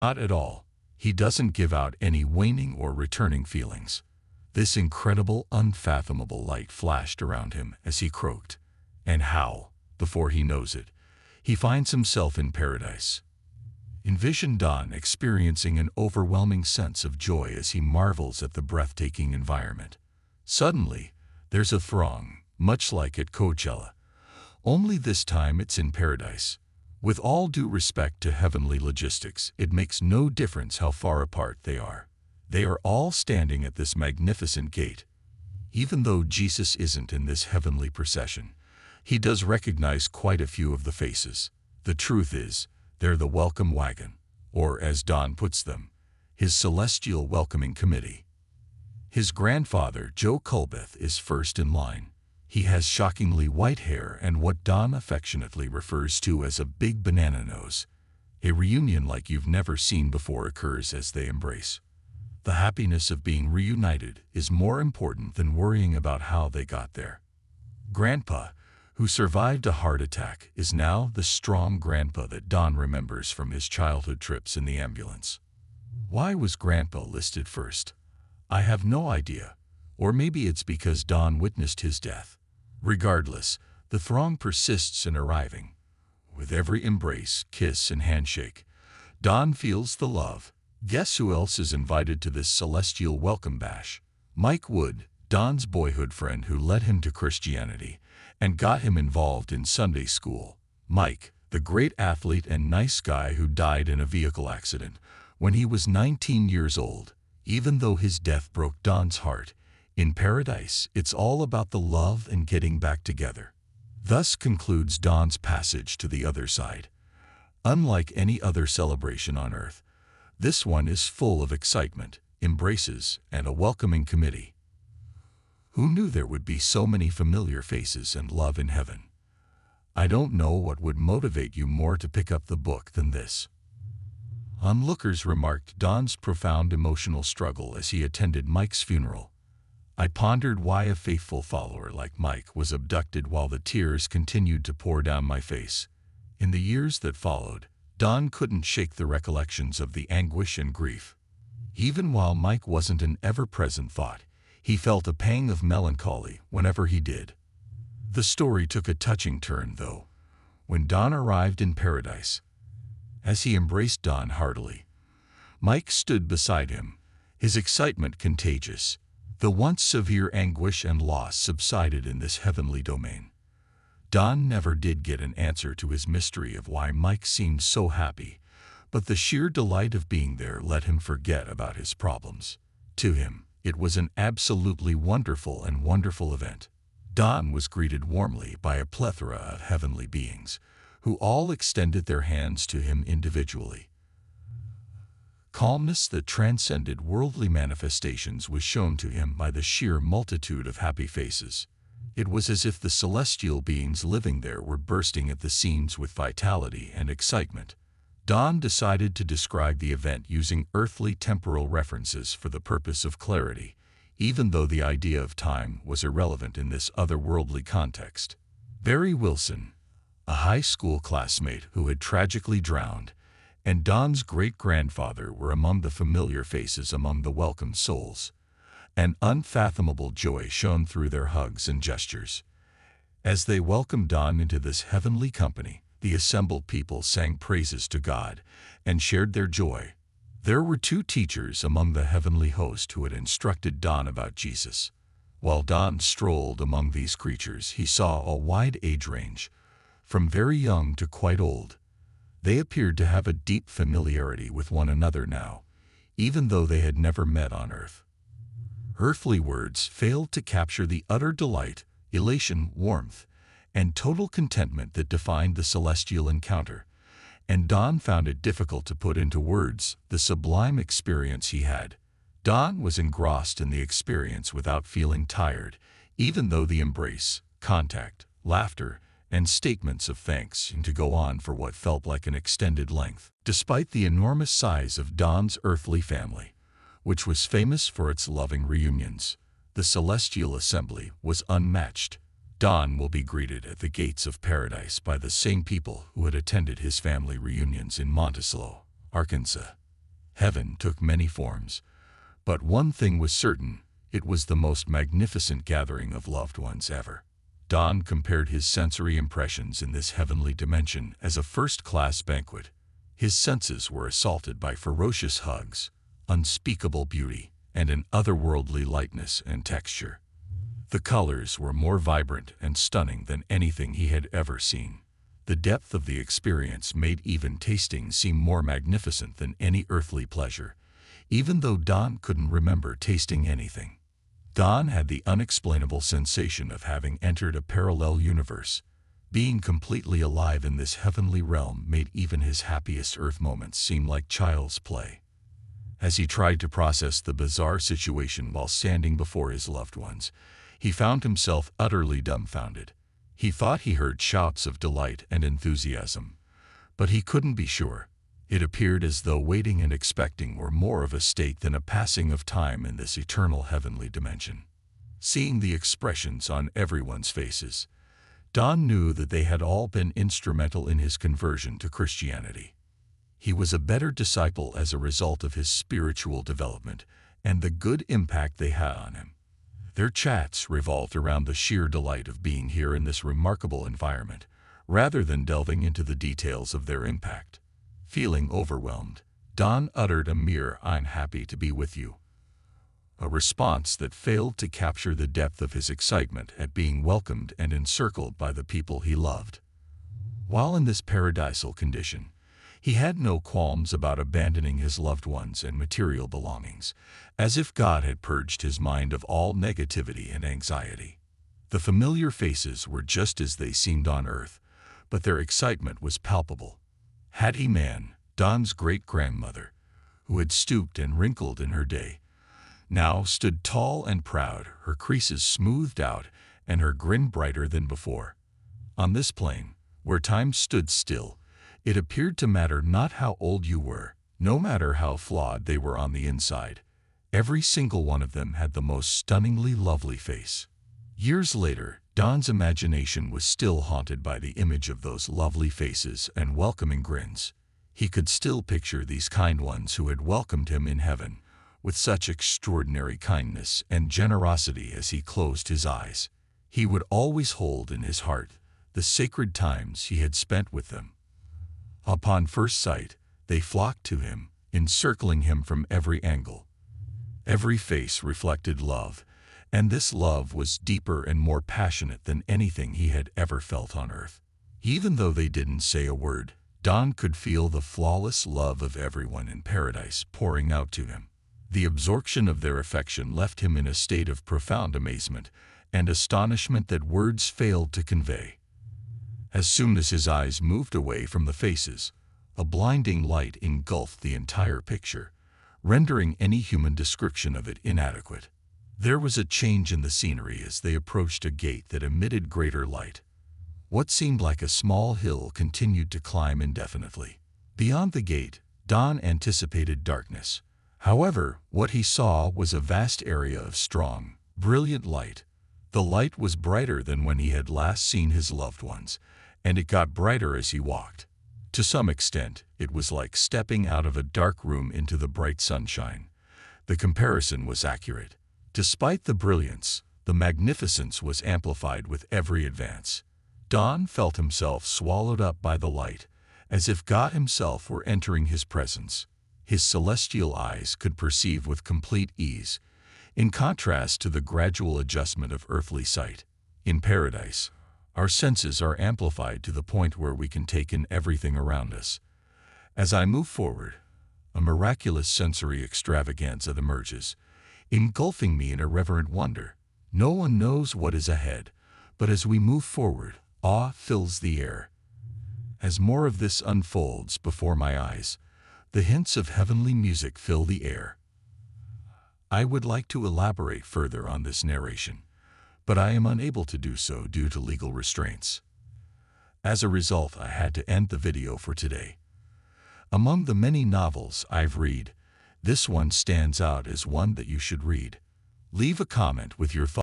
Not at all. He doesn't give out any waning or returning feelings. This incredible, unfathomable light flashed around him as he croaked. And how, before he knows it, he finds himself in paradise. Envision Don experiencing an overwhelming sense of joy as he marvels at the breathtaking environment. Suddenly, there's a throng, much like at Coachella. Only this time it's in paradise. With all due respect to heavenly logistics, it makes no difference how far apart they are. They are all standing at this magnificent gate. Even though Jesus isn't in this heavenly procession, he does recognize quite a few of the faces. The truth is, they're the welcome wagon, or as Don puts them, his celestial welcoming committee. His grandfather, Joe Culbeth, is first in line. He has shockingly white hair and what Don affectionately refers to as a big banana nose. A reunion like you've never seen before occurs as they embrace. The happiness of being reunited is more important than worrying about how they got there. Grandpa, who survived a heart attack, is now the strong grandpa that Don remembers from his childhood trips in the ambulance. Why was Grandpa listed first? I have no idea. Or maybe it's because Don witnessed his death. Regardless, the throng persists in arriving. With every embrace, kiss, and handshake, Don feels the love. Guess who else is invited to this celestial welcome bash? Mike Wood, Don's boyhood friend who led him to Christianity and got him involved in Sunday school. Mike, the great athlete and nice guy who died in a vehicle accident when he was 19 years old. Even though his death broke Don's heart, in paradise it's all about the love and getting back together. Thus concludes Don's passage to the other side. Unlike any other celebration on earth, this one is full of excitement, embraces, and a welcoming committee. Who knew there would be so many familiar faces and love in heaven? I don't know what would motivate you more to pick up the book than this. Onlookers remarked Don's profound emotional struggle as he attended Mike's funeral. I pondered why a faithful follower like Mike was abducted while the tears continued to pour down my face. In the years that followed, Don couldn't shake the recollections of the anguish and grief. Even while Mike wasn't an ever-present thought, he felt a pang of melancholy whenever he did. The story took a touching turn, though, when Don arrived in paradise. As he embraced Don heartily, Mike stood beside him, his excitement contagious. The once severe anguish and loss subsided in this heavenly domain. Don never did get an answer to his mystery of why Mike seemed so happy, but the sheer delight of being there let him forget about his problems. To him, it was an absolutely wonderful event. Don was greeted warmly by a plethora of heavenly beings, who all extended their hands to him individually. Calmness that transcended worldly manifestations was shown to him by the sheer multitude of happy faces. It was as if the celestial beings living there were bursting at the seams with vitality and excitement. Don decided to describe the event using earthly temporal references for the purpose of clarity, even though the idea of time was irrelevant in this otherworldly context. Barry Wilson, a high school classmate who had tragically drowned, and Don's great-grandfather were among the familiar faces among the welcomed souls. An unfathomable joy shone through their hugs and gestures. As they welcomed Don into this heavenly company, the assembled people sang praises to God and shared their joy. There were 2 teachers among the heavenly host who had instructed Don about Jesus. While Don strolled among these creatures, he saw a wide age range, from very young to quite old. They appeared to have a deep familiarity with one another now, even though they had never met on earth. Earthly words failed to capture the utter delight, elation, warmth, and total contentment that defined the celestial encounter, and Don found it difficult to put into words the sublime experience he had. Don was engrossed in the experience without feeling tired, even though the embrace, contact, laughter, and statements of thanks seemed to go on for what felt like an extended length. Despite the enormous size of Don's earthly family, which was famous for its loving reunions, the celestial assembly was unmatched. Don will be greeted at the gates of paradise by the same people who had attended his family reunions in Monticello, Arkansas. Heaven took many forms, but one thing was certain: it was the most magnificent gathering of loved ones ever. Don compared his sensory impressions in this heavenly dimension as a first-class banquet. His senses were assaulted by ferocious hugs, unspeakable beauty, and an otherworldly lightness and texture. The colors were more vibrant and stunning than anything he had ever seen. The depth of the experience made even tasting seem more magnificent than any earthly pleasure, even though Don couldn't remember tasting anything. Don had the unexplainable sensation of having entered a parallel universe. Being completely alive in this heavenly realm made even his happiest earth moments seem like child's play. As he tried to process the bizarre situation while standing before his loved ones, he found himself utterly dumbfounded. He thought he heard shouts of delight and enthusiasm, but he couldn't be sure. It appeared as though waiting and expecting were more of a state than a passing of time in this eternal heavenly dimension. Seeing the expressions on everyone's faces, Don knew that they had all been instrumental in his conversion to Christianity. He was a better disciple as a result of his spiritual development and the good impact they had on him. Their chats revolved around the sheer delight of being here in this remarkable environment, rather than delving into the details of their impact. Feeling overwhelmed, Don uttered a mere "I'm happy to be with you," a response that failed to capture the depth of his excitement at being welcomed and encircled by the people he loved. While in this paradisal condition, he had no qualms about abandoning his loved ones and material belongings, as if God had purged his mind of all negativity and anxiety. The familiar faces were just as they seemed on earth, but their excitement was palpable. Hattie Mann, Don's great-grandmother, who had stooped and wrinkled in her day, now stood tall and proud, her creases smoothed out and her grin brighter than before. On this plane, where time stood still, it appeared to matter not how old you were, no matter how flawed they were on the inside. Every single one of them had the most stunningly lovely face. Years later, Don's imagination was still haunted by the image of those lovely faces and welcoming grins. He could still picture these kind ones who had welcomed him in heaven with such extraordinary kindness and generosity. As he closed his eyes, he would always hold in his heart the sacred times he had spent with them. Upon first sight, they flocked to him, encircling him from every angle. Every face reflected love, and this love was deeper and more passionate than anything he had ever felt on earth. Even though they didn't say a word, Don could feel the flawless love of everyone in paradise pouring out to him. The absorption of their affection left him in a state of profound amazement and astonishment that words failed to convey. As soon as his eyes moved away from the faces, a blinding light engulfed the entire picture, rendering any human description of it inadequate. There was a change in the scenery as they approached a gate that emitted greater light. What seemed like a small hill continued to climb indefinitely. Beyond the gate, Don anticipated darkness. However, what he saw was a vast area of strong, brilliant light. The light was brighter than when he had last seen his loved ones, and it got brighter as he walked. To some extent, it was like stepping out of a dark room into the bright sunshine. The comparison was accurate. Despite the brilliance, the magnificence was amplified with every advance. Don felt himself swallowed up by the light, as if God himself were entering his presence. His celestial eyes could perceive with complete ease, in contrast to the gradual adjustment of earthly sight. In paradise, our senses are amplified to the point where we can take in everything around us. As I move forward, a miraculous sensory extravaganza emerges, engulfing me in irreverent wonder. No one knows what is ahead, but as we move forward, awe fills the air. As more of this unfolds before my eyes, the hints of heavenly music fill the air. I would like to elaborate further on this narration, but I am unable to do so due to legal restraints. As a result, I had to end the video for today. Among the many novels I've read, this one stands out as one that you should read. Leave a comment with your thoughts.